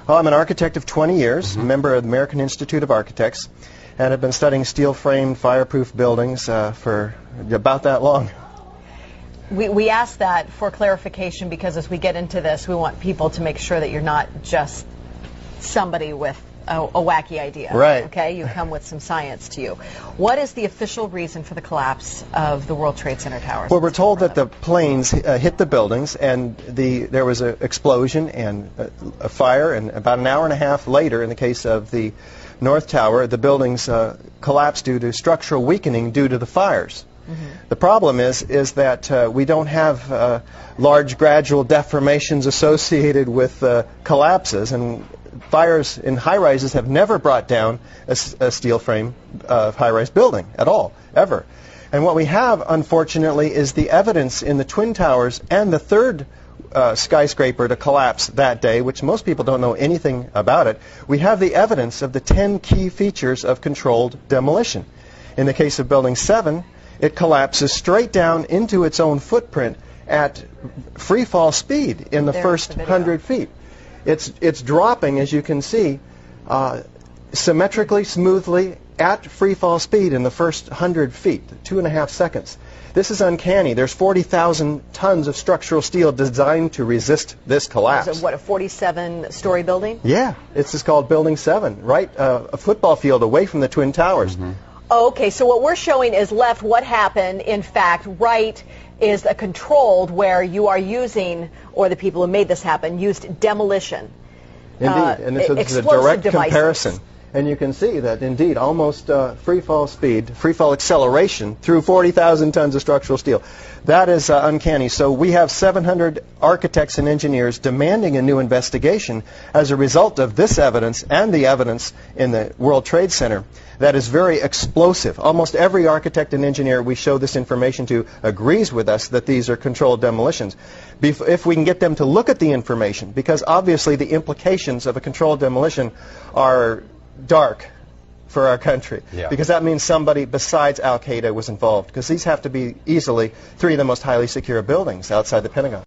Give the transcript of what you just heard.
Well, I'm an architect of 20 years, member of the American Institute of Architects, and have been studying steel-framed, fireproof buildings for about that long. We ask that for clarification because as we get into this, we want people to make sure that you're not just somebody with a wacky idea. Right. Okay, you come with some science to you. What is the official reason for the collapse of the World Trade Center towers? Well, we're told that the planes hit the buildings and there was an explosion and a fire, and about an hour and a half later, in the case of the North Tower, the buildings collapsed due to structural weakening due to the fires. The problem is that we don't have large gradual deformations associated with collapses, and fires in high-rises have never brought down a steel frame high-rise building at all, ever. And what we have, unfortunately, is the evidence in the Twin Towers and the third skyscraper to collapse that day, which most people don't know anything about it. We have the evidence of the 10 key features of controlled demolition. In the case of Building 7, it collapses straight down into its own footprint at free fall speed in the first 100 feet. It's dropping, as you can see, symmetrically, smoothly, at free fall speed in the first 100 feet, 2.5 seconds. This is uncanny. There's 40,000 tons of structural steel designed to resist this collapse. Is it, what, a 47-story building? Yeah, this is called Building 7, right a football field away from the Twin Towers. Okay, so what we're showing is left what happened. In fact, right is a controlled where you are using, or the people who made this happen, used demolition. Indeed, and so this is a direct comparison. And you can see that, indeed, almost free fall speed, free fall acceleration through 40,000 tons of structural steel. That is uncanny. So we have 700 architects and engineers demanding a new investigation as a result of this evidence and the evidence in the World Trade Center. That is very explosive. Almost every architect and engineer we show this information to agrees with us that these are controlled demolitions. If we can get them to look at the information, because obviously the implications of a controlled demolition are dark for our country, because that means somebody besides Al-Qaeda was involved, because these have to be easily 3 of the most highly secure buildings outside the Pentagon.